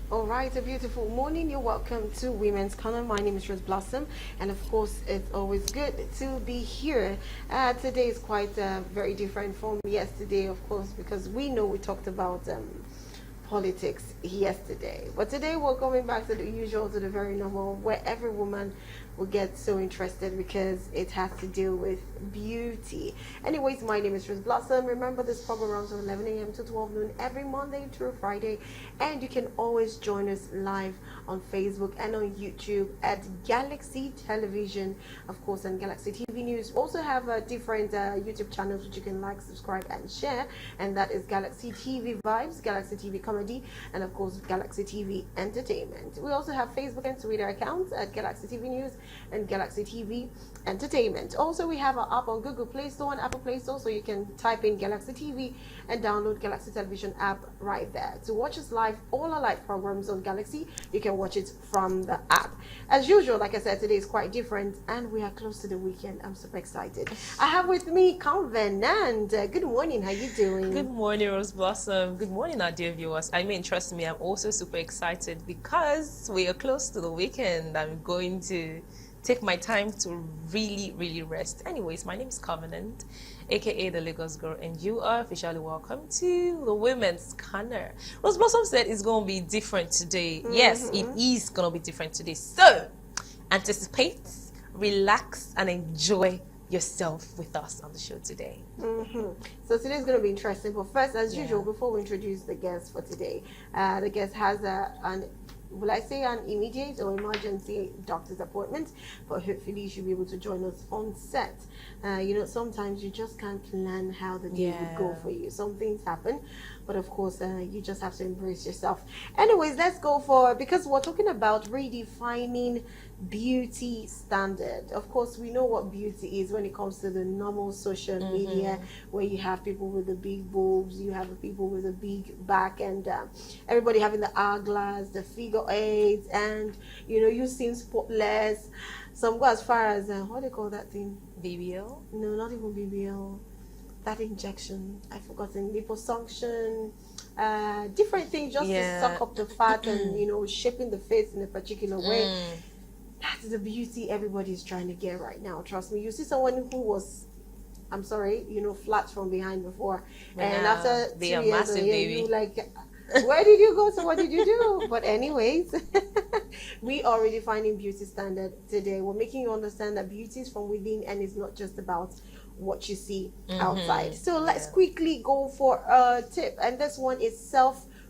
All right, a beautiful morning. You're welcome to Women's Corner. My name is Rose Blossom, and of course, it's always good to be here. Today is quite very different from yesterday, of course, because we know we talked about politics yesterday. But today we're coming back to the usual, to the very normal, where every woman will get so interested because it has to do with beauty. Anyways, my name is Rose Blossom. Remember, this program runs from 11 a.m. to 12 noon every Monday through Friday, and you can always join us live on Facebook and on YouTube at Galaxy Television, of course, and Galaxy TV News. We also have different YouTube channels which you can like, subscribe, and share, and that is Galaxy TV Vibes, Galaxy TV Comedy, and of course Galaxy TV Entertainment. We also have Facebook and Twitter accounts at Galaxy TV News and Galaxy TV Entertainment. Also, we have our app on Google Play Store and Apple Play Store, so you can type in Galaxy TV and download Galaxy Television app right there. To watch us live, all our live programs on Galaxy, you can watch it from the app. As usual, like I said, today is quite different, and we are close to the weekend. I'm super excited. I have with me Convenant. Good morning. How you doing? Good morning, Rose Blossom. Good morning, our dear viewers. I mean, trust me, I'm also super excited because we are close to the weekend. I'm going to take my time to really rest. Anyways, my name is Covenant, aka the Lagos Girl, and you are officially welcome to the Women's Corner. Rose Blossom said it's going to be different today. Yes, it is going to be different today. So, anticipate, relax, and enjoy yourself with us on the show today. So today's going to be interesting. But first, as usual, before we introduce the guest for today, the guest has will I say an immediate or emergency doctor's appointment, but hopefully you should be able to join us on set. Sometimes you just can't plan how the day would go for you. Some things happen, but of course you just have to embrace yourself. Anyways, let's go for, because we're talking about redefining beauty standard. Of course, we know what beauty is when it comes to the normal social media, where you have people with the big boobs, you have people with a big back, and everybody having the hourglass, the figure eight, and you seem spotless. Some go as far as what do they call that thing? BBL? No, not even BBL. That injection, I've forgotten. Liposuction, different things just to suck up the fat and shaping the face in a particular way. That's the beauty everybody's trying to get right now. Trust me. You see someone who was, I'm sorry, flat from behind before, and after 2 years, you like, where did you go? So what did you do? But anyways, we are redefining beauty standard today. We're making you understand that beauty is from within, and it's not just about what you see outside. So let's quickly go for a tip, and this one is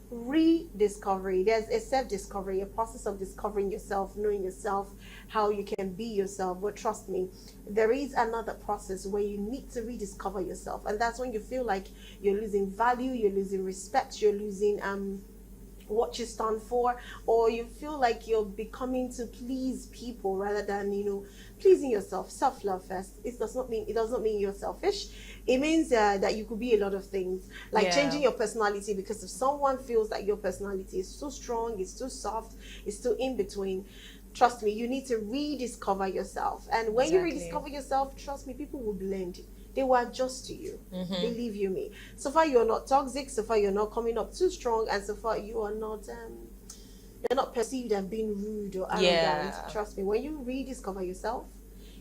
rediscovery. There's a self-discovery, a process of discovering yourself, knowing yourself, how you can be yourself. But trust me, there is another process where you need to rediscover yourself, and that's when you feel like you're losing value, you're losing respect, you're losing what you stand for, or you feel like you're becoming to please people rather than pleasing yourself. Self-love first. It does not mean you're selfish. It means that you could be a lot of things, like changing your personality, because if someone feels that your personality is too strong, it's too soft, it's too in between, trust me, you need to rediscover yourself. And when you rediscover yourself, trust me, people will blend. They will adjust to you. Believe you me. So far you're not toxic, so far you're not coming up too strong, and so far you are not you're not perceived as being rude or arrogant. Trust me, when you rediscover yourself,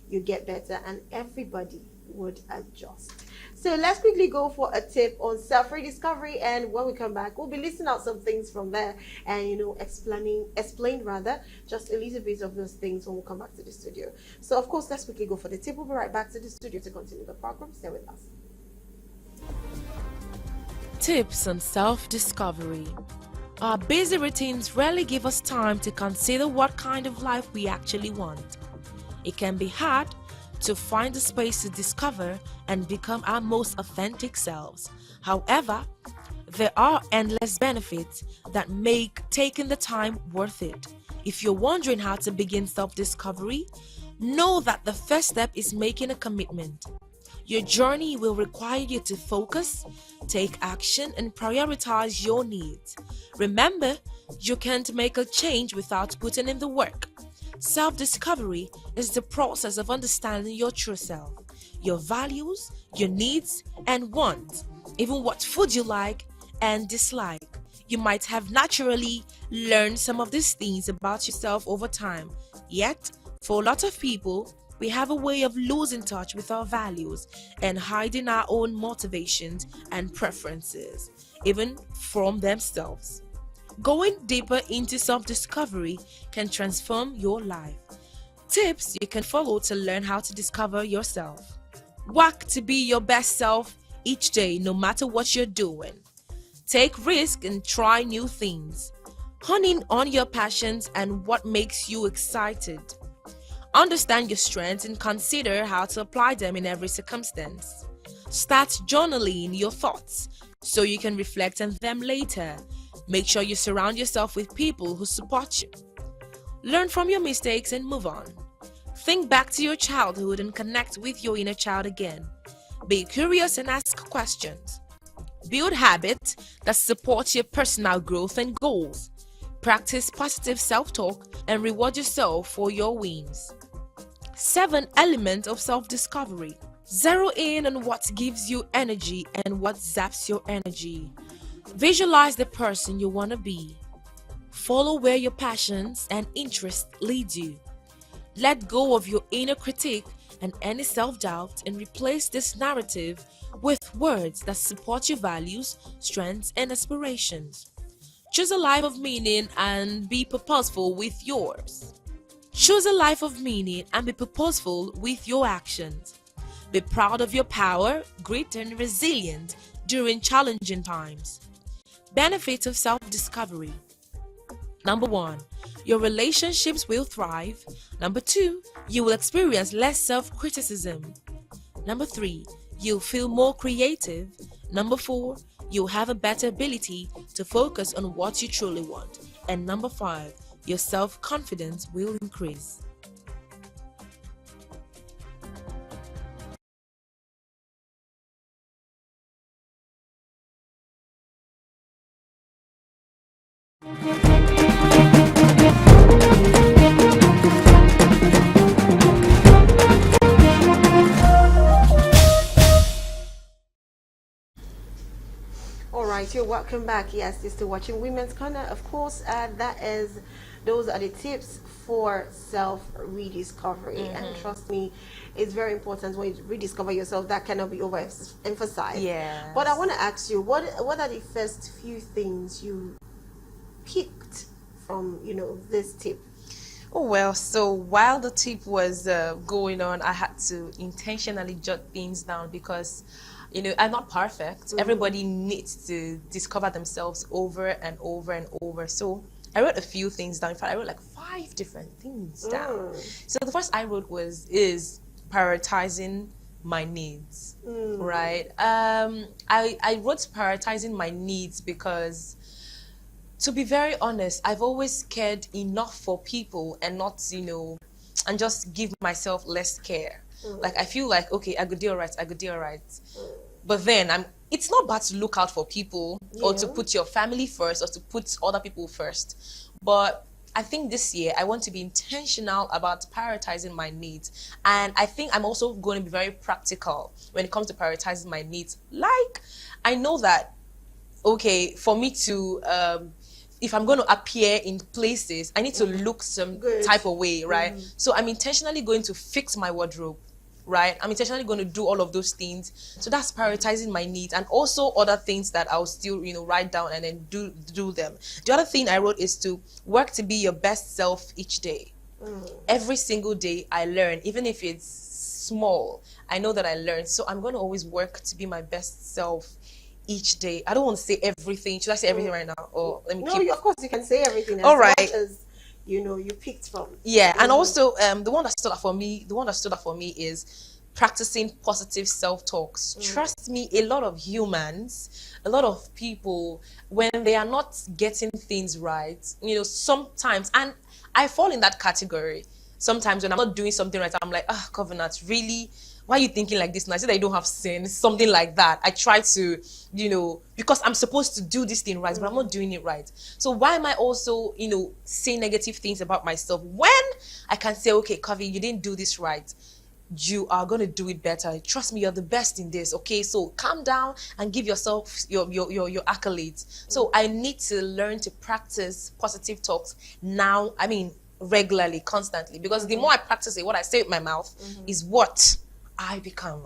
you get better, and everybody would adjust. So let's quickly go for a tip on self-rediscovery, and when we come back, we'll be listing out some things from there and explain rather just a little bit of those things when we come back to the studio. So of course, let's quickly go for the tip. We'll be right back to the studio to continue the program. Stay with us. Tips on self-discovery. Our busy routines rarely give us time to consider what kind of life we actually want. It can be hard to find the space to discover and become our most authentic selves. However, there are endless benefits that make taking the time worth it. If you're wondering how to begin self-discovery, know that the first step is making a commitment. Your journey will require you to focus, take action, and prioritize your needs. Remember, you can't make a change without putting in the work. Self-discovery is the process of understanding your true self, your values, your needs, and wants, even what food you like and dislike. You might have naturally learned some of these things about yourself over time. Yet, for a lot of people, we have a way of losing touch with our values and hiding our own motivations and preferences, even from themselves. Going deeper into self discovery can transform your life. Tips you can follow to learn how to discover yourself. Work to be your best self each day, no matter what you're doing. Take risks and try new things. Hone in on your passions and what makes you excited. Understand your strengths and consider how to apply them in every circumstance. Start journaling your thoughts so you can reflect on them later. Make sure you surround yourself with people who support you. Learn from your mistakes and move on. Think back to your childhood and connect with your inner child again. Be curious and ask questions. Build habits that support your personal growth and goals. Practice positive self-talk and reward yourself for your wins. 7 elements of self-discovery. Zero in on what gives you energy and what zaps your energy. Visualize the person you want to be. Follow where your passions and interests lead you. Let go of your inner critique and any self-doubt and replace this narrative with words that support your values, strengths, and aspirations. Choose a life of meaning and be purposeful with yours. Choose a life of meaning and be purposeful with your actions. Be proud of your power, grit, and resilience during challenging times. Benefits of self-discovery. Number 1, your relationships will thrive. Number 2, you will experience less self-criticism. Number 3, you'll feel more creative. Number 4, you'll have a better ability to focus on what you truly want. And number 5, your self-confidence will increase. All right, you're welcome back. Yes, you're still watching Women's Corner. Of course, those are the tips for self rediscovery. And trust me, it's very important when you rediscover yourself. That cannot be overemphasized. Yeah. But I want to ask you, what are the first few things you picked from this tip? Oh, well, so while the tip was going on, I had to intentionally jot things down because, I'm not perfect. Everybody needs to discover themselves over and over and over. So I wrote a few things down. In fact, I wrote like 5 different things down. So the first I wrote is prioritizing my needs, right? I wrote prioritizing my needs because, to be very honest, I've always cared enough for people and not, and just give myself less care. Like, I feel like, okay, I could do all right. But then it's not bad to look out for people or to put your family first or to put other people first. But I think this year I want to be intentional about prioritizing my needs. And I think I'm also going to be very practical when it comes to prioritizing my needs. Like, I know that, okay, for me to if I'm going to appear in places, I need to look some type of way, right? So I'm intentionally going to fix my wardrobe, right? I'm intentionally going to do all of those things. So that's prioritizing my needs, and also other things that I'll still, write down and then do them. The other thing I wrote is to work to be your best self each day. Every single day I learn, even if it's small, I know that I learn. So I'm going to always work to be my best self each day. I don't want to say everything. Should I say everything right now, or let me keep? Of course you can say everything. All right. Much as you picked from. Yeah, and also the one that stood out for me is practicing positive self-talks. Trust me, a lot of humans, a lot of people, when they are not getting things right, sometimes, and I fall in that category. Sometimes when I'm not doing something right, I'm like, Covenant, really? Why are you thinking like this? And I say that you don't have sin, something like that. I try to, because I'm supposed to do this thing right, but I'm not doing it right. So why am I also, saying negative things about myself when I can say, okay, Covi, you didn't do this right. you are going to do it better. Trust me, you're the best in this. Okay, so calm down and give yourself your accolades. So I need to learn to practice positive talks now. I mean, regularly, constantly, because the more I practice it, what I say with my mouth is what I become.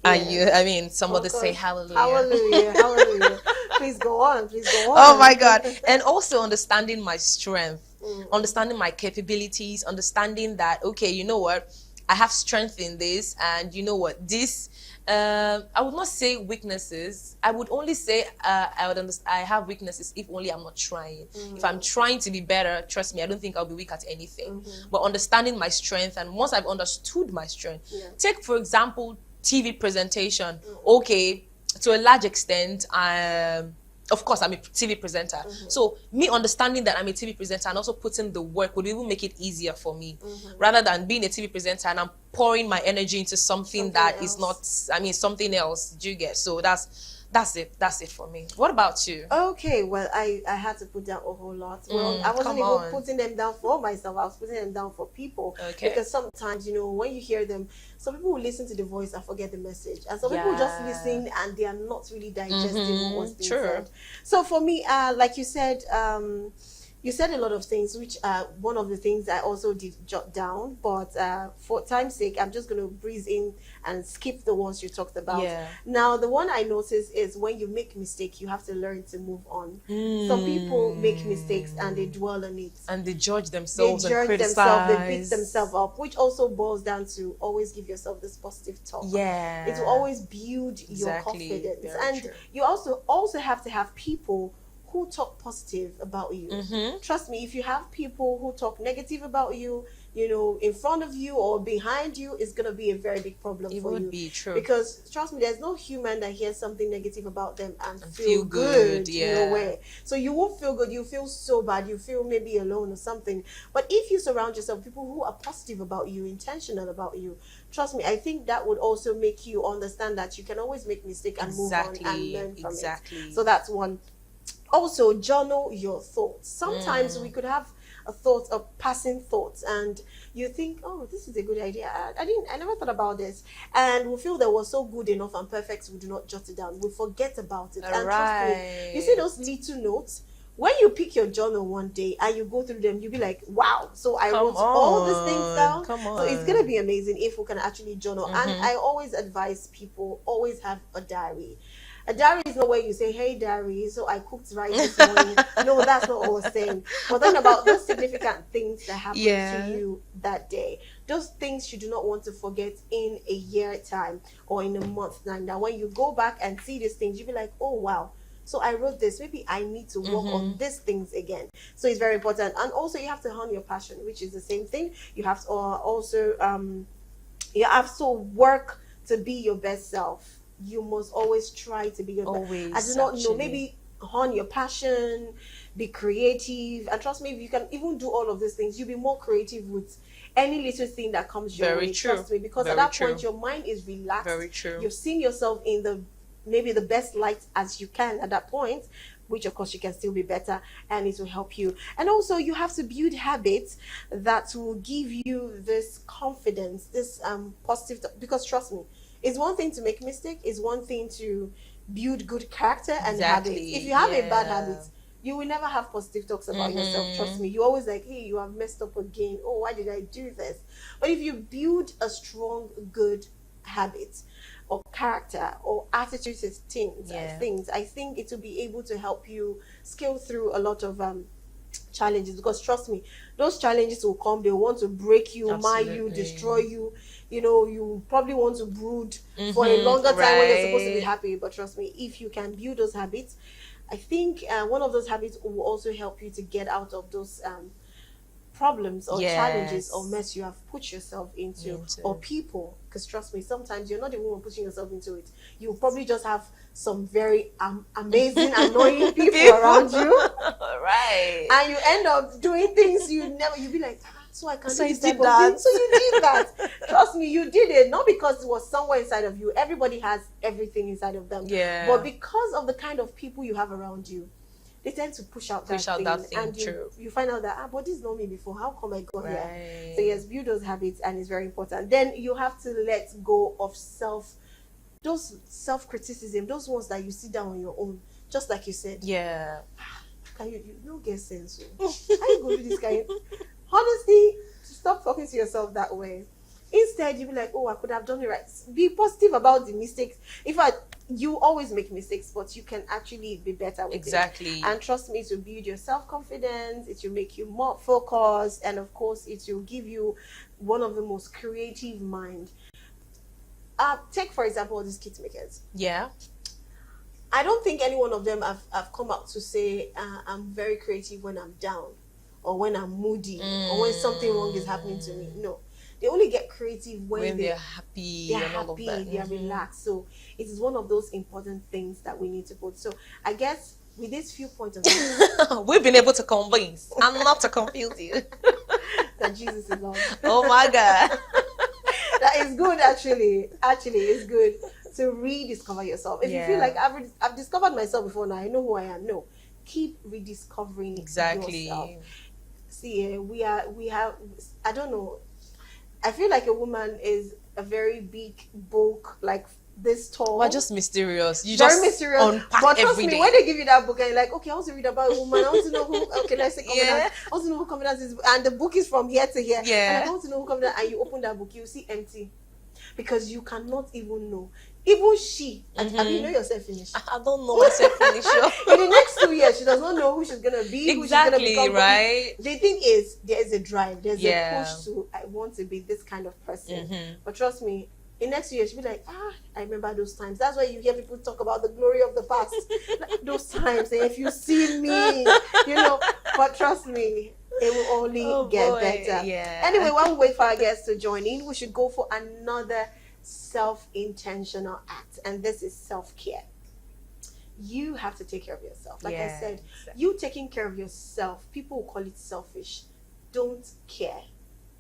And you, I mean, some others say hallelujah. Hallelujah, hallelujah. Please go on, please go on. Oh my God. And also understanding my strength, understanding my capabilities, understanding that, okay, you know what, I have strength in this, and you know what, this, I would not say weaknesses. I would only say I have weaknesses if only I'm not trying. If I'm trying to be better, trust me, I don't think I'll be weak at anything. But understanding my strength, and once I've understood my strength, take for example TV presentation. Okay, to a large extent, of course, I'm a TV presenter. So me understanding that I'm a TV presenter and also putting the work would even make it easier for me, rather than being a TV presenter and I'm pouring my energy into something that is not, I mean, something else. Do you get? So that's it for me. What about you? Okay, well, I had to put down a whole lot. Well, I wasn't even putting them down for myself. I was putting them down for people. Okay. Because sometimes, you know, when you hear them, some people will listen to the voice and forget the message. And some people just listen and they are not really digesting what was being said. So for me, like you said a lot of things, which one of the things I also did jot down, but for time's sake, I'm just going to breeze in and skip the ones you talked about. Now, the one I noticed is when you make mistake, you have to learn to move on. Some people make mistakes and they dwell on it. And they judge themselves, they judge and themselves, they beat themselves up, which also boils down to always give yourself this positive talk. It will always build your confidence. And you also have to have people who talk positive about you. Trust me, if you have people who talk negative about you, you know, in front of you or behind you, it's going to be a very big problem for you. It would be, true. Because trust me, there's no human that hears something negative about them and feel good in a way. So you won't feel good, you feel so bad, you feel maybe alone or something. But if you surround yourself with people who are positive about you, intentional about you, trust me, I think that would also make you understand that you can always make mistakes and move on and learn from it. So that's one. Also, journal your thoughts. Sometimes we could have a thought, a passing thought, and you think, oh, this is a good idea. I never thought about this. And we feel that we're so good enough and perfect, we do not jot it down. We forget about it. And trust me, you see those little notes, when you pick your journal one day and you go through them, you'll be like, wow, so I wrote all these things down. So it's going to be amazing if we can actually journal. And I always advise people, always have a diary. A diary is not where you say, hey, diary, so I cooked rice this morning. No, that's not what I was saying. But then about those significant things that happened to you that day. Those things you do not want to forget in a year time or in a month time. Now, when you go back and see these things, you'll be like, oh, wow. So I wrote this. Maybe I need to work on these things again. So it's very important. And also, you have to hone your passion, which is the same thing. You have to also work to be your best self. You must always try to be your best. I do not know, maybe hone your passion, be creative, and trust me, if you can even do all of these things, you'll be more creative with any little thing that comes your way. Trust me, because at that point your mind is relaxed. You've seen yourself in maybe the best light as you can at that point, which of course you can still be better, and it will help you. And also you have to build habits that will give you this confidence, this positive, because trust me, it's one thing to make mistakes, it's one thing to build good character and habits. If you have a bad habit, you will never have positive talks about yourself. Trust me, you're always like, hey, you have messed up again. Oh, why did I do this? But if you build a strong, good habit or character or attitude to things, I think it will be able to help you scale through a lot of challenges. Because trust me, those challenges will come. They want to break you, mine you, destroy you. You know, you probably want to brood for a longer time when you're supposed to be happy. But trust me, if you can build those habits, I think one of those habits will also help you to get out of those problems or challenges or mess you have put yourself into. Or people. Because trust me, sometimes you're not the one putting yourself into it. You probably just have some very amazing, annoying people around you. And you end up doing things you be like, so I can't do this type of thing. So you did that. Trust me, you did it. Not because it was somewhere inside of you. Everybody has everything inside of them. But because of the kind of people you have around you. they tend to push out Push that out thing, that thing, and true. you find out that but this is not me before. How come I got here? Right. So yes, build those habits, and it's very important. Then you have to let go of those self-criticism, those ones that you sit down on your own, just like you said. Yeah. Can you don't get sense? Oh. How you gonna do this kind? Honestly, stop talking to yourself that way. Instead, you be like, oh, I could have done it right. Be positive about the mistakes. In fact, you always make mistakes, but you can actually be better with it. Exactly. And trust me, it will build your self-confidence, it will make you more focused, and of course, it will give you one of the most creative mind. Take, for example, these kit makers. Yeah. I don't think any one of them have come out to say, I'm very creative when I'm down, or when I'm moody, or when something wrong is happening to me. No. They only get creative when they're happy they're and all of that. they are relaxed. So it is one of those important things that we need to put. So I guess with these few points of view, we've been able to convince and not to confuse you. that Jesus is Lord. Oh my God. That is good, actually. Actually, it's good to rediscover yourself. If you feel like I've discovered myself before now, I know who I am. No, keep rediscovering yourself. See, we have. I don't know. I feel like a woman is a very big book, like this tall. We're just mysterious. You very just mysterious. unpack But trust every me, day. when they give you that book and you're like, okay, I want to read about a woman. I want to know who. Okay, let's say confidence. I want to know who confidence is, and the book is from here to here. Yeah. And I want to know who confidence. And you open that book, you see empty, because you cannot even know. Even she, and you know yourself finished. I don't know myself finish. In the next 2 years, she does not know who she's gonna be. Who she's gonna become. Right. The thing is, there is a drive. There's Yeah. a push to. I want to be this kind of person. But trust me, in next 2 years, she'll be like, I remember those times. That's why you hear people talk about the glory of the past. Like, those times. And if you see me, you know. But trust me, it will only get better. Yeah. Anyway, while we wait for our guests to join in, we should go for another self-intentional act, and this is self-care. You have to take care of yourself. Like I said, you taking care of yourself, people will call it selfish. Don't care.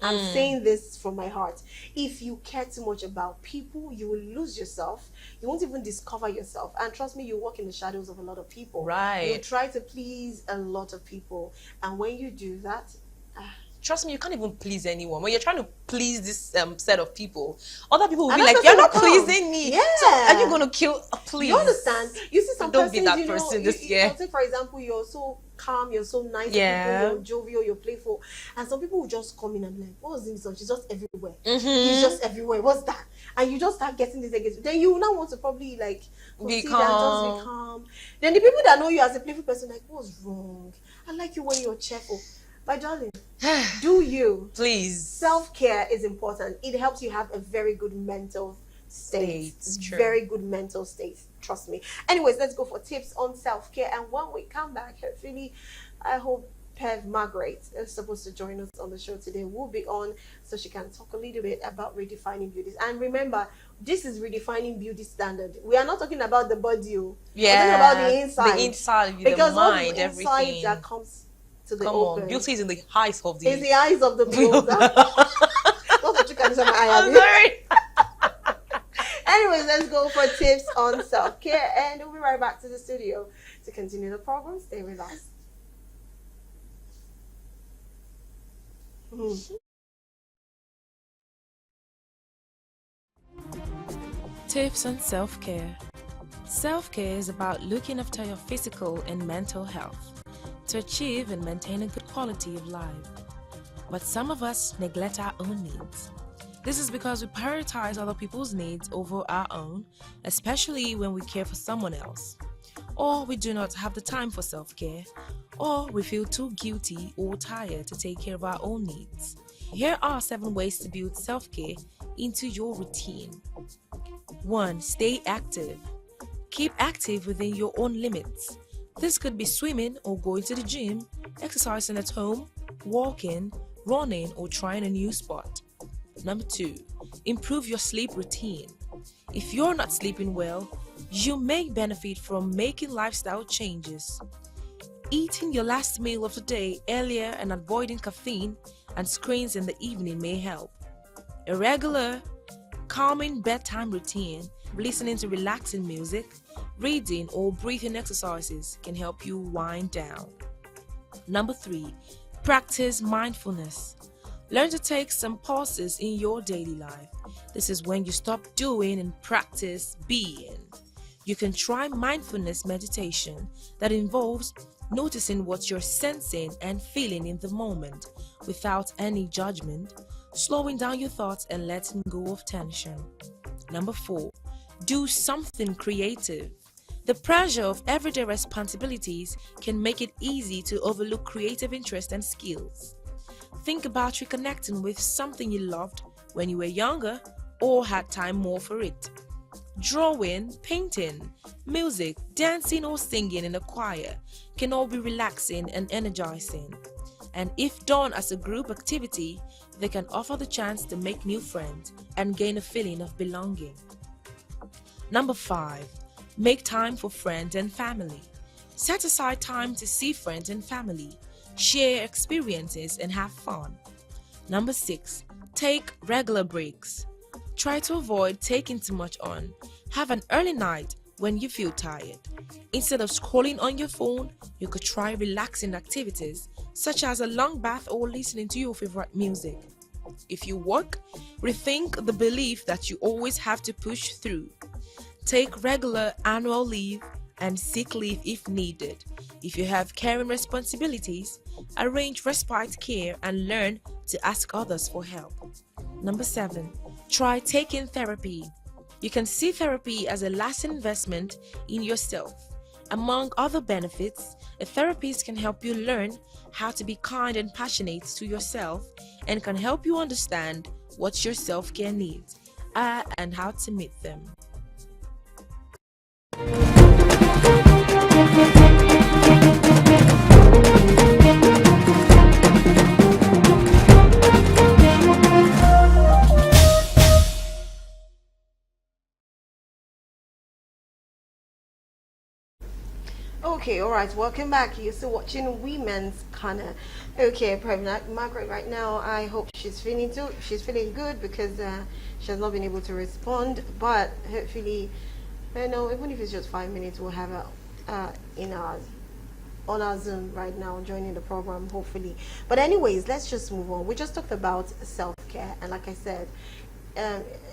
I'm saying this from my heart. If you care too much about people, you will lose yourself. You won't even discover yourself. And trust me, you walk in the shadows of a lot of people. Right. You try to please a lot of people, and when you do that, trust me, you can't even please anyone. When you're trying to please this set of people, other people will be Another like, you're not person will come. pleasing me. Yeah. So are you going to kill? Please. you understand? You see some Don't be persons, that you know, person this year. say, for example, you're so calm, you're so nice, Yeah. you're jovial, you're playful, and some people will just come in and be like, what's this one? She's just everywhere. He's just everywhere. What's that? And you just start getting this against. Then you now want to probably like Be consider and just be calm. Then the people that know you as a playful person, like, what's wrong? I like you when you're cheerful. My darling, do you? Please. Self-care is important. It helps you have a very good mental state. True. Very good mental state. Trust me. Anyways, let's go for tips on self-care. And when we come back, hopefully, I hope Pev Margaret is supposed to join us on the show today. Will be on so she can talk a little bit about redefining beauty. And remember, this is redefining beauty standard. We are not talking about the body. We're talking about the inside. The inside, because the mind, all the inside everything. that comes to the Come open. on, beauty is in the eyes of the. It's the eyes of the beholder. Not what you can say my eye. I'm sorry. Anyways, let's go for tips on self-care, and we'll be right back to the studio to continue the program. Stay with us. Tips on self-care. Self-care is about looking after your physical and mental health to achieve and maintain a good quality of life. But some of us neglect our own needs. This is because we prioritize other people's needs over our own, especially when we care for someone else. Or we do not have the time for self-care, or we feel too guilty or tired to take care of our own needs. Here are 7 ways to build self-care into your routine. 1. Stay active. Keep active within your own limits. This could be swimming or going to the gym, exercising at home, walking, running, or trying a new sport. Number 2, improve your sleep routine. If you're not sleeping well, you may benefit from making lifestyle changes. Eating your last meal of the day earlier and avoiding caffeine and screens in the evening may help. A regular, calming bedtime routine, listening to relaxing music, Reading or breathing exercises can help you wind down. Number 3, practice mindfulness. Learn to take some pauses in your daily life. This is when you stop doing and practice being. You can try mindfulness meditation that involves noticing what you're sensing and feeling in the moment without any judgment, slowing down your thoughts and letting go of tension. Number 4, do something creative. The pressure of everyday responsibilities can make it easy to overlook creative interest and skills. Think about reconnecting with something you loved when you were younger or had time more for it. Drawing, painting, music, dancing or singing in a choir can all be relaxing and energizing. And if done as a group activity, they can offer the chance to make new friends and gain a feeling of belonging. Number 5, make time for friends and family. Set aside time to see friends and family, share experiences and have fun. Number 6, take regular breaks. Try to avoid taking too much on. Have an early night when you feel tired. Instead of scrolling on your phone, you could try relaxing activities such as a long bath or listening to your favorite music. If you work, rethink the belief that you always have to push through. Take regular annual leave and sick leave if needed. If you have caring responsibilities, arrange respite care and learn to ask others for help. Number 7, try taking therapy. You can see therapy as a lasting investment in yourself. Among other benefits, a therapist can help you learn how to be kind and passionate to yourself and can help you understand what your self-care needs are and how to meet them. Okay, all right, welcome back. You're still watching Women's Corner. Okay, Pregnant Margaret, right now, I hope she's feeling good because she has not been able to respond, but hopefully, even if it's just 5 minutes, we'll have her on our Zoom right now, joining the program, hopefully. But anyways, let's just move on. We just talked about self-care, and like I said,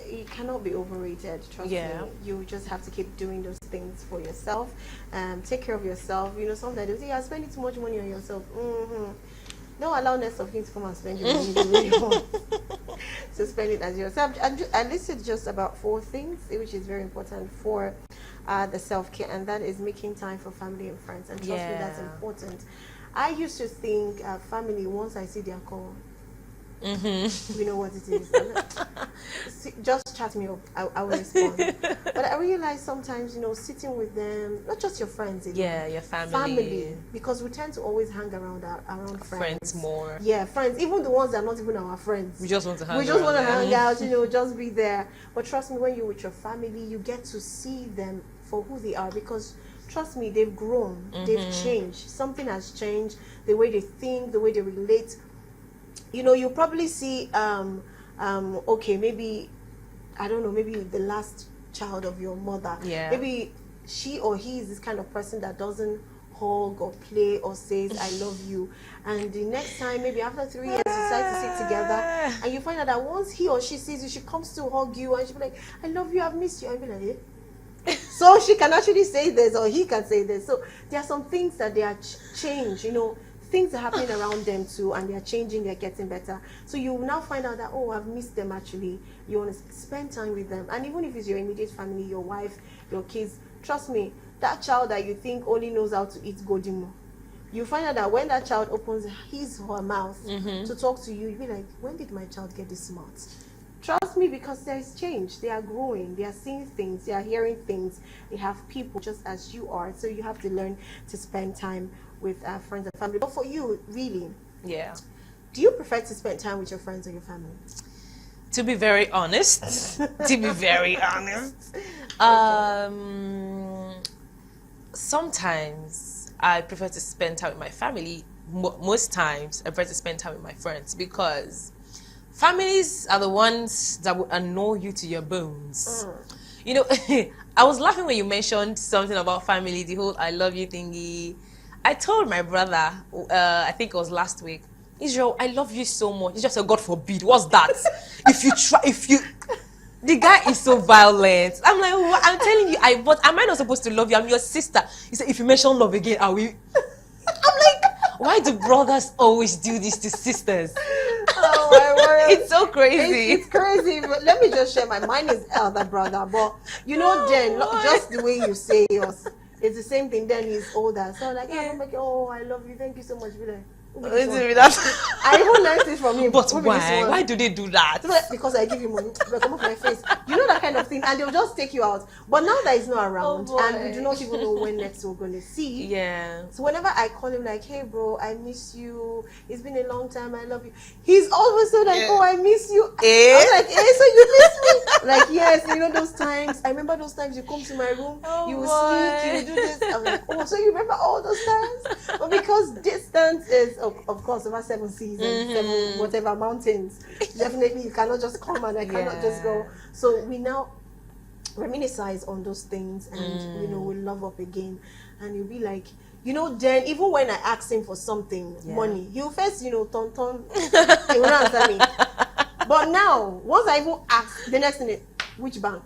it cannot be overrated. Trust me. You just have to keep doing those things for yourself. Take care of yourself. Sometimes they say, "You're spending too much money on yourself." Don't allow next of kin to come and spend your money the way you want. So spend it as yourself. I listed just about 4 things, which is very important for the self-care, and that is making time for family and friends. And trust me, that's important. I used to think family, once I see their call, you know what it is. Just chat me up. I will respond. But I realize sometimes, sitting with them, not just your friends, your family. Because we tend to always hang around friends more. Yeah, friends, even the ones that are not even our friends. We just want to hang. We just want to hang out, just be there. But trust me, when you're with your family, you get to see them for who they are, because trust me, they've grown, they've changed. Something has changed. The way they think, the way they relate. You probably see, okay, maybe, I don't know, maybe the last child of your mother. Yeah. Maybe she or he is this kind of person that doesn't hug or play or says, "I love you." And the next time, maybe after 3 years, you decide to sit together, and you find out that once he or she sees you, she comes to hug you, and she'll be like, "I love you, I've missed you." And be like, eh? So she can actually say this, or he can say this. So there are some things that they are changed, things are happening around them too, and they're changing, they're getting better. So you now find out that, oh, I've missed them actually. You want to spend time with them. And even if it's your immediate family, your wife, your kids, trust me, that child that you think only knows how to eat godimo, you find out that when that child opens his or her mouth to talk to you, you'll be like, when did my child get this smart? Trust me, because there is change. They are growing. They are seeing things. They are hearing things. They have people just as you are. So you have to learn to spend time with friends and family. But for you, really, do you prefer to spend time with your friends or your family? To be very honest, sometimes I prefer to spend time with my family. Most times I prefer to spend time with my friends, because families are the ones that will annoy you to your bones. I was laughing when you mentioned something about family, the whole "I love you" thingy. I told my brother, I think it was last week, Israel, I love you so much. He just said, God forbid. What's that? The guy is so violent. I'm like, what? I'm telling you, but am I not supposed to love you? I'm your sister. He said, if you mention love again, are we? I'm like, why do brothers always do this to sisters? Oh my word. It's so crazy. It's crazy. But let me just share mine is elder brother. But Jen, just the way you say yours, it's the same thing. Then he's older. So like, I'm like, oh, I love you. Thank you so much. Be like, I even learned it from him. But why? Why do they do that? Because I give you money, but come off my face. You know that kind of thing, and they'll just take you out. But now that he's not around, and we do not even know when next we're gonna see. Yeah. So whenever I call him, like, hey bro, I miss you. It's been a long time. I love you. He's always so like, oh, I miss you. I'm like, so you miss me? Like, yes. You know those times. I remember those times you come to my room. You will sleep. You will do this. I'm like, oh, so you remember all those times? But because distance is of course, over 7 seasons, 7 whatever mountains. Definitely, you cannot just come and I cannot just go. So we now reminisce on those things, and we love up again, and you'll be like, then even when I ask him for something, money, he'll first, ton, he will not answer me. But now, once I even ask, the next thing is, which bank?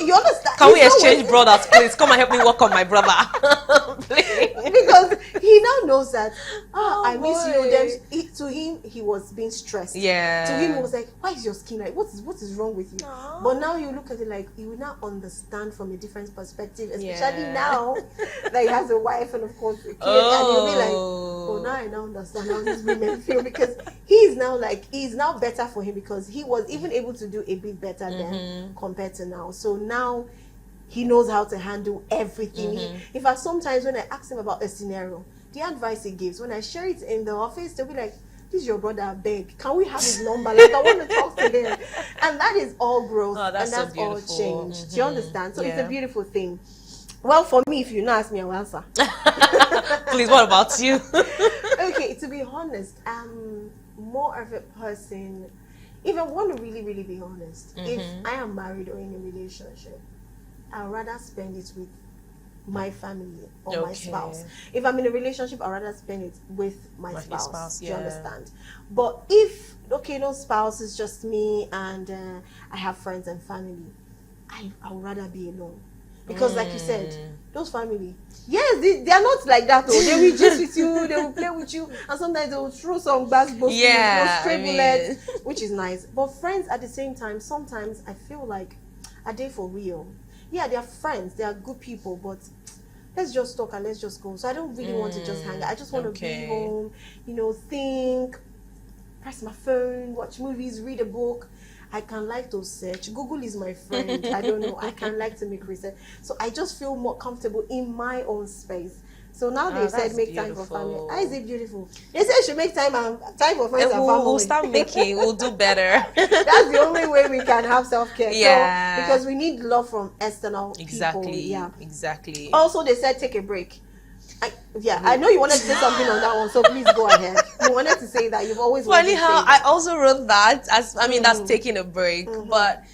You understand? Can we exchange brothers, please? Come and help me work on my brother. Because he now knows that I miss you. Then to him, he was being stressed. Yeah. To him, it was like, why is your skin like? What is wrong with you? Aww. But now you look at it like you will now understand from a different perspective, especially now that he has a wife and of course a kid, and you'll be like, oh, now I now understand how these women feel, because he's now better for him, because he was even able to do a bit better than compared to now. So now he knows how to handle everything. In fact, sometimes when I ask him about a scenario, the advice he gives, when I share it in the office, they'll be like, this is your brother, I beg. Can we have his number? Like, I want to talk to him. And that is all growth. Oh, that's and that's so all change. Do you understand? So it's a beautiful thing. Well, for me, if you not ask me, I will answer. Please, what about you? Okay, to be honest, I'm more of a person, if I want to really, really be honest, if I am married or in a relationship, I'd rather spend it with my family or my spouse. If I'm in a relationship, I'd rather spend it with my spouse. Do you understand? But if, no spouse, is just me and I have friends and family, I would rather be alone. Because like you said, those family, yes, they are not like that though. They will just with you, they will play with you, and sometimes they will throw some basketball, bullets, which is nice. But friends at the same time, sometimes I feel like, are they for real? Yeah, they are friends, they are good people, but let's just talk and let's just go. So I don't really want to just hang out. I just want to be home, think, press my phone, watch movies, read a book. I can like to search. Google is my friend. I don't know. I can like to make research. So I just feel more comfortable in my own space. So now they said make time for family. How is it beautiful? They said should make time for friends and family. We'll start making. We'll do better. That's the only way we can have self-care. Yeah. So, because we need love from external people. Yeah. Exactly. Also, they said take a break. I know you wanted to say something on that one, so please go ahead. You wanted to say that. You've always funny how I also wrote that that's taking a break. But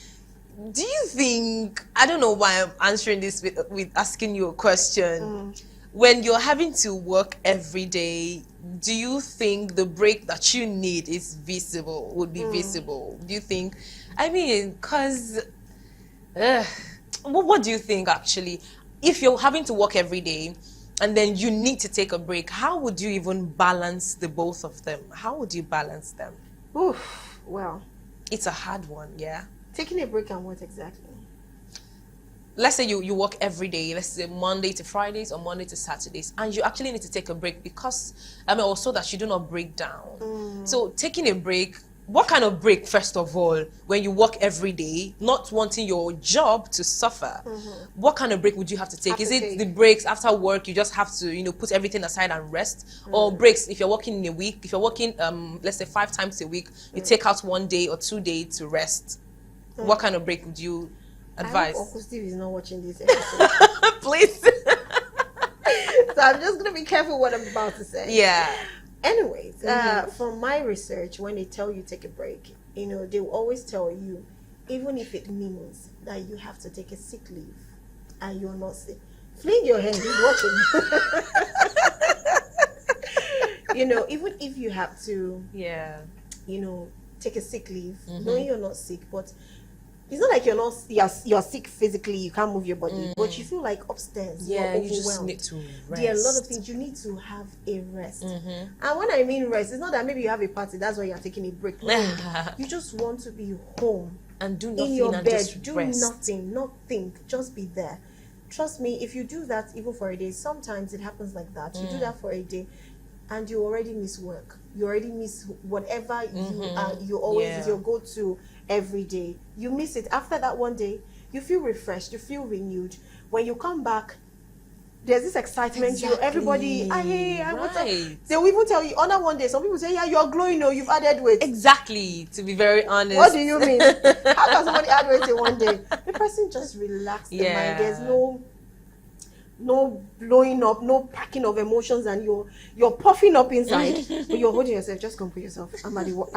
do you think, I don't know why I'm answering this with asking you a question. When you're having to work every day, do you think the break that you need would be visible? Do you think, because what do you think actually? If you're having to work every day and then you need to take a break, how would you even balance the both of them? How would you balance them? Well, it's a hard one, yeah. Taking a break and what exactly? Let's say you work every day, let's say Monday to Fridays or Monday to Saturdays, and you actually need to take a break because, also that you do not break down. So taking a break, what kind of break, first of all, when you work every day, not wanting your job to suffer, what kind of break would you have to take? Is it the breaks after work, you just have to, put everything aside and rest? Or breaks, if you're working in a week, if you're working, let's say 5 times a week, you take out 1 day or 2 days to rest. What kind of break would you advise? I hope Uncle Steve is not watching this episode. Please. So I'm just going to be careful what I'm about to say. Yeah. Anyways, from my research, when they tell you take a break, they will always tell you, even if it means that you have to take a sick leave, and you're not sick. Fling your hand, he's watching. Even if you have to, take a sick leave, knowing you're not sick, but it's not like you're sick physically, you can't move your body, but you feel like upstairs, you're overwhelmed. You just need to rest. There are a lot of things you need to have a rest. And when I mean rest, it's not that maybe you have a party, that's why you're taking a break. No, you just want to be home and do nothing in your and bed, just do rest. nothing, not think, just be there. Trust me, if you do that even for a day, sometimes it happens like that. You do that for a day and you already miss work. You already miss whatever you always is your go-to every day. You miss it. After that one day, you feel refreshed, you feel renewed. When you come back, there's this excitement. Everybody, they will even tell you on that one day. Some people say, yeah, you're glowing, you've added weight. Exactly, to be very honest. What do you mean? How can somebody add weight in one day? The person just relaxed the mind. There's no blowing up, no packing of emotions, and you're puffing up inside, but you're holding yourself. Just come put yourself. I'm at work.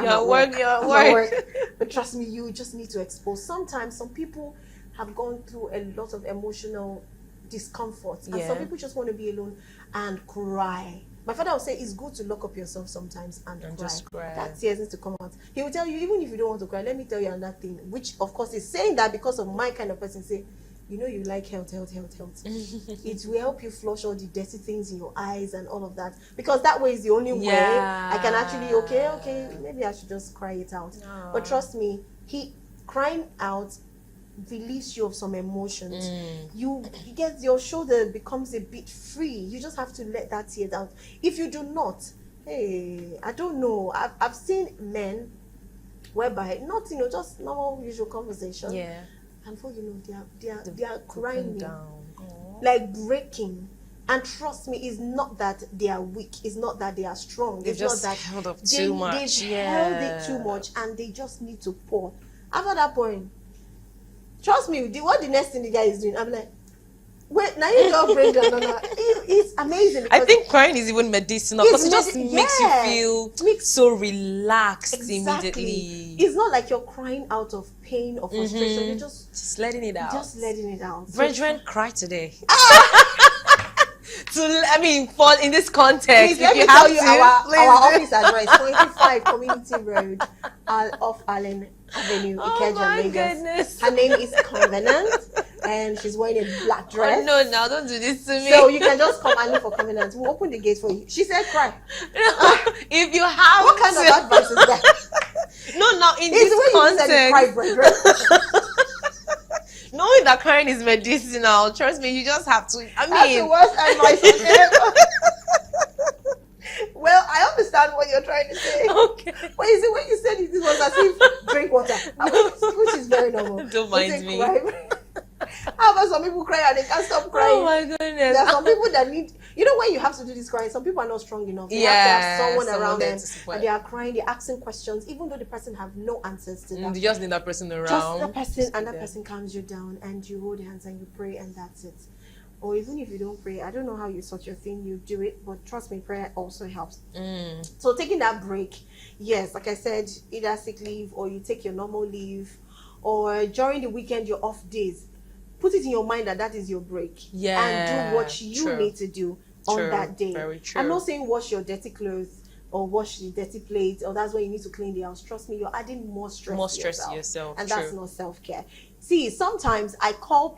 But trust me, you just need to expose. Sometimes some people have gone through a lot of emotional discomfort, and some people just want to be alone and cry. My father would say it's good to lock up yourself sometimes and cry. Just cry. That tears need to come out. He will tell you, even if you don't want to cry, let me tell you another thing, which of course is saying that because of my kind of person. Say, you like health. It will help you flush all the dirty things in your eyes and all of that. Because that way is the only way I can actually, okay, maybe I should just cry it out. No. But trust me, crying out release you of some emotions. You get your shoulder becomes a bit free. You just have to let that tear out. If you do not, I don't know. I've seen men whereby not just normal usual conversation. Yeah. And before you know, they are crying down, like breaking. And trust me, it's not that they are weak. It's not that they are strong. They've just held up too much. They've held it too much, and they just need to pour. After that point, trust me, what the next thing the guy is doing, I'm like, wait, now you don't break down. It's amazing. I think crying is even medicinal because it just makes you feel so relaxed immediately. It's not like you're crying out of pain or frustration. You're just letting it out. Just letting it out. Brethren, cry today. For in this context, please, let me tell you our office address, 25 Community Road, off Allen Avenue, Ikeja, Lagos. Goodness. Her name is Covenant, and she's wearing a black dress. Oh, no, now don't do this to me. So you can just come and look for Covenant. We'll open the gate for you. She said cry. If you have what kind of advice is that? No, now in this context. Cry, brethren. Knowing that crying is medicinal, trust me, you just have to. That's the worst advice ever. Well, I understand what you're trying to say. Okay. But you see, when you said it was as if drink water, which is very normal. Don't mind me. How about some people cry and they can't stop crying? Oh my goodness. There are some people that need, when you have to do this crying, some people are not strong enough. They have to have someone around them and they are crying, they're asking questions, even though the person have no answers to that. You just need that person around. Just the person, and that person calms you down and you hold hands and you pray and that's it. Or even if you don't pray, I don't know how you sort your thing, you do it, but trust me, prayer also helps. So taking that break, yes, like I said, either sick leave or you take your normal leave, or during the weekend, your off days, put it in your mind that is your break. And do what you need to do on that day. Very true. I'm not saying wash your dirty clothes or wash the dirty plates, or that's when you need to clean the house. Trust me, you're adding more stress to yourself. And that's not self-care. See, sometimes I call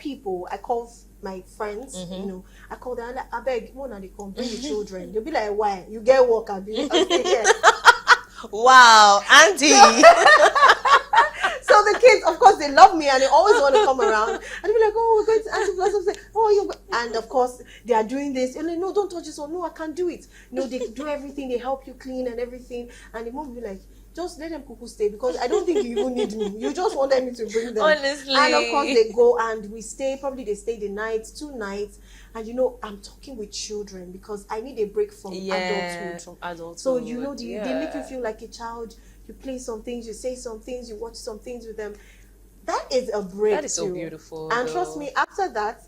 my friends, I call them, I beg, one of they come, bring the children. They'll be like, why? You get work, I'll be wow, auntie. So the kids, of course, they love me and they always want to come around and they'll be like, oh, we're going to Auntie Blossom. Say, and of course they are doing this. And like, no, don't touch this one. No, I can't do it. They do everything. They help you clean and everything. And the mom will be like, just let them cuckoo stay because I don't think you even need me. You just want me to bring them. Honestly. And of course they go and we stay. Probably they stay the night, 2 nights. And I'm talking with children because I need a break from adulthood. So they make you feel like a child. You play some things, you say some things, you watch some things with them. That is a break. That is so beautiful. And trust me, after that,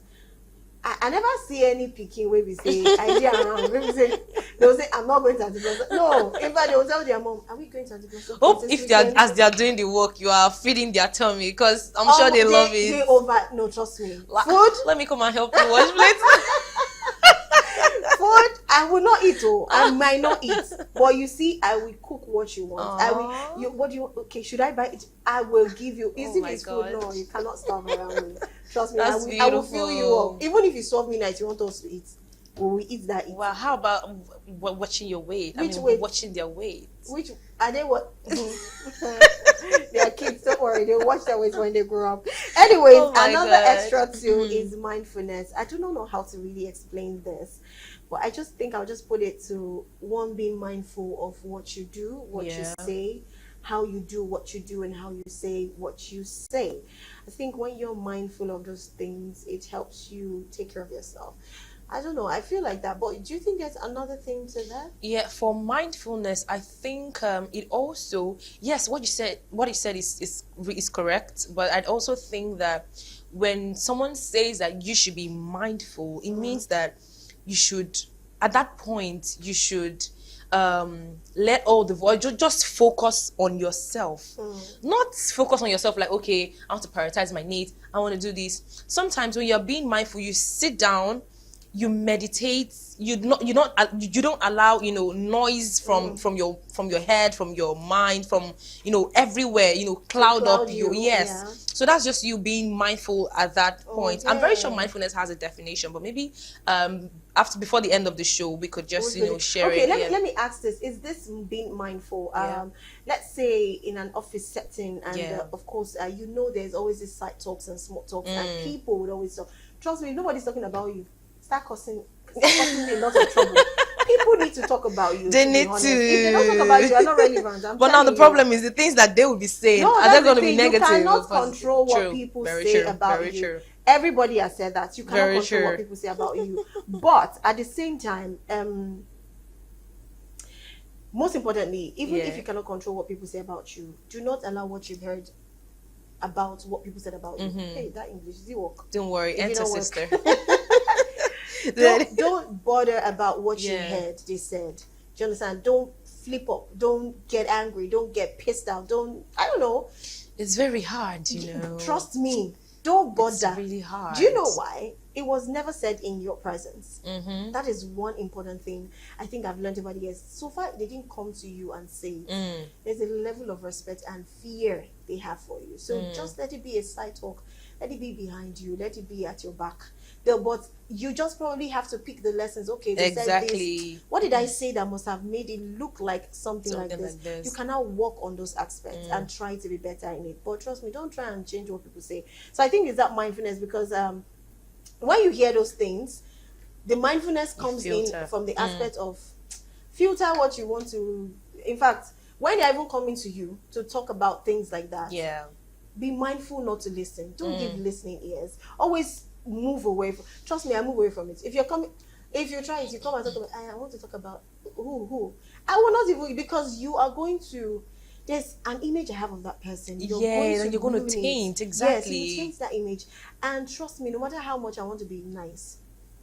I never see any picking where we say idea around. Where we say, They'll say, I'm not going to anti-blossom. No, in fact, they will tell their mom, are we going to anti-blossom? Hope this if they are, weekend?" as they are doing the work, you are feeding their tummy, because I'm sure they love They it. no, trust me. Food. Let me come and help you wash plates. Food, I will not eat. Oh, I might not eat, but you see, I will cook what you want. I will. What do you? Okay, should I buy it? I will give you. Oh If my it's God. food, no, you cannot starve around me. Trust me, That's I will fill you beautiful. up. Even if you serve midnight, you want us to eat. Will we eat that? Well, how about watching your weight? Which weight? Watching their weight. Which are they? What? They are kids. Don't worry. They'll watch their weight when they grow up. Anyways, Oh my another God. extra too is mindfulness. I do not know how to really explain this, but I just think I'll just put it to one, being mindful of what you do, what you say, how you do what you do, and how you say what you say. I think when you're mindful of those things, it helps you take care of yourself. I don't know. I feel like that. But do you think there's another thing to that? Yeah, for mindfulness, I think it also, yes, what you said is correct. But I'd also think that when someone says that you should be mindful, it means that you should, at that point, you should let all the voice, just focus on yourself. Not focus on yourself like, okay, I want to prioritize my needs, I want to do this. Sometimes when you're being mindful, you sit down, you meditate, you don't allow noise from your head, from your mind, from everywhere, cloud up you. Yes. So that's just you being mindful at that point. I'm very sure mindfulness has a definition, but maybe before the end of the show we could just share it. Okay, let me ask this. Is this being mindful? Let's say in an office setting, and of course there's always this side talks and small talks, and people would always talk. Trust me, nobody's talking about you. Start causing me a lot of trouble. People need to talk about you. They need to. If they don't talk about you, you're not relevant. But now the problem is the things that they will be saying. Are they going to be negative? You cannot control what people say about you. True. Everybody has said that. You cannot control what people say about you. But at the same time, most importantly, even if you cannot control what people say about you, do not allow what you've heard about what people said about you. Hey, that English, does it work? Don't worry, enter sister. Don't bother about what you heard they said. Do you understand? Don't flip up. Don't get angry. Don't get pissed out. I don't know. It's very hard, Trust me. Don't bother. It's really hard. Do you know why? It was never said in your presence. That is one important thing I think I've learned over the years. So far, they didn't come to you and say it. There's a level of respect and fear they have for you. So just let it be a side talk. Let it be behind you. Let it be at your back. But you just probably have to pick the lessons. Okay, they said this. What did I say that must have made it look like something like this? You cannot work on those aspects and try to be better in it. But trust me, don't try and change what people say. So I think it's that mindfulness, because when you hear those things, the mindfulness comes in from the aspect of filter what you want to. In fact, when they're even coming to you to talk about things like that, be mindful not to listen. Don't give listening ears. Always move away trust me, I move away from it. If you try it, you come and talk about, I want to talk about who I will not even, because you are going to, there's an image I have of that person. You're going to taint. Exactly. Yes, you taint that image. And trust me, no matter how much I want to be nice,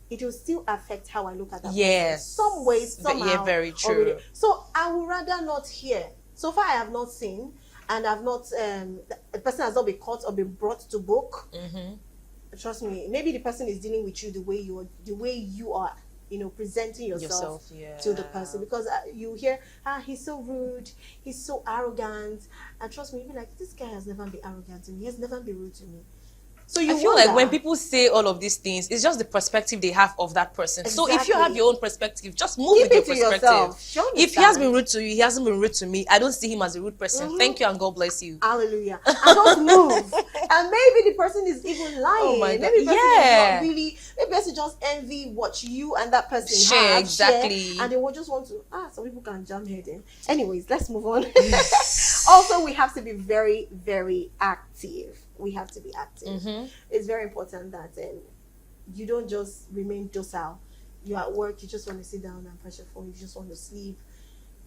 it will still affect how I look at that person. Some ways, somehow. Yeah, very true. Already. So I would rather not hear. So far I have not seen, and I've not the person has not been caught or been brought to book. Trust me, maybe the person is dealing with you the way you are, presenting yourself to the person, because you hear, he's so rude, he's so arrogant, and trust me, you'll be like, this guy has never been arrogant to me, he has never been rude to me. So I feel like when people say all of these things, it's just the perspective they have of that person. Exactly. So if you have your own perspective, just move with your perspective. If he has been rude to you, he hasn't been rude to me. I don't see him as a rude person. Thank you and God bless you. Hallelujah. And just move. And maybe the person is even lying. Oh my God. Maybe the person is not really. Maybe the person just envy what you and that person have. Exactly. And they will just want to. Some people can jam head in. Anyways, let's move on. Also, we have to be very, very active. We have to be active. It's very important that you don't just remain docile. You're at work, you just want to sit down and press your phone, you just want to sleep.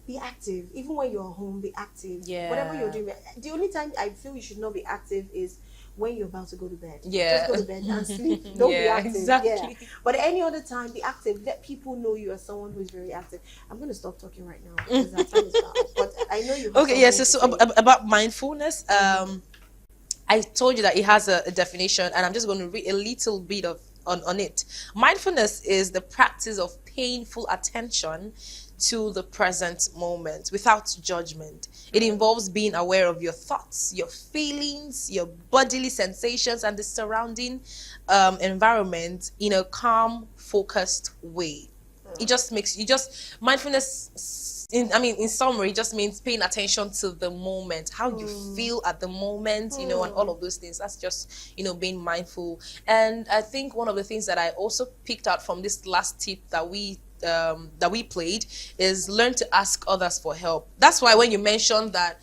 Be active. Even when you're home, be active. Whatever you're doing. The only time I feel you should not be active is when you're about to go to bed. Yeah. Just go to bed and sleep. Don't be Yeah, active. exactly. Yeah. But any other time, be active. Let people know you are someone who is very active. I'm going to stop talking right now because our time is up. But I know you have Okay, yes. something to say. About mindfulness, I told you that it has a definition, and I'm just going to read a little bit of on it. Mindfulness is the practice of paying full attention to the present moment without judgment. It involves being aware of your thoughts, your feelings, your bodily sensations, and the surrounding environment in a calm, focused way. It just makes you just mindfulness. In summary, it just means paying attention to the moment, how you feel at the moment, and all of those things. That's just being mindful. And I think one of the things that I also picked out from this last tip that we played is learn to ask others for help. That's why when you mentioned that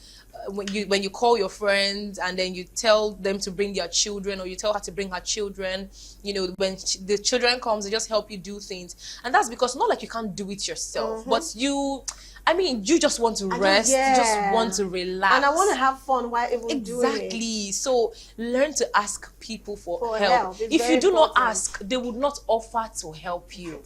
when you call your friends and then you tell them to bring their children, or you tell her to bring her children, when the children comes, they just help you do things. And that's because not like you can't do it yourself, but you just want to rest, you just want to relax, and I want to have fun while even doing it. Exactly. So learn to ask people for help. If you do not ask, they would not offer to help you.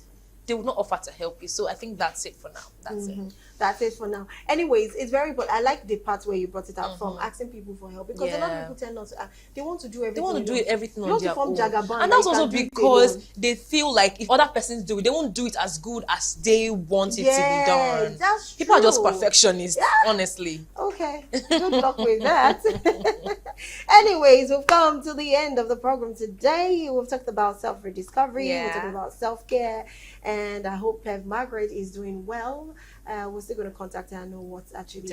They would not offer to help you. So I think that's it for now. That's it. That's it for now. Anyways, it's very good. I like the part where you brought it out from asking people for help, because a lot of people tend not to ask. They want to do everything. They want to do everything on their own. And that's also because they feel like if other persons do it, they won't do it as good as they want it to be done. That's true. People are just perfectionists, honestly. Okay. Good luck with that. Anyways, we've come to the end of the program today. We've talked about self-rediscovery. We're talking about self-care. And I hope Margaret is doing well. We're still going to contact her and know what's actually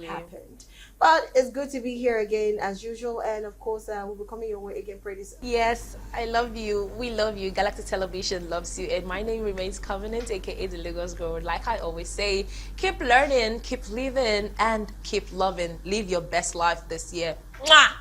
happened. But it's good to be here again as usual. And of course, we'll be coming your way again pretty soon. Yes, I love you. We love you. Galactic Television loves you. And my name remains Covenant, aka the Lagos Girl. Like I always say, keep learning, keep living, and keep loving. Live your best life this year. Mwah!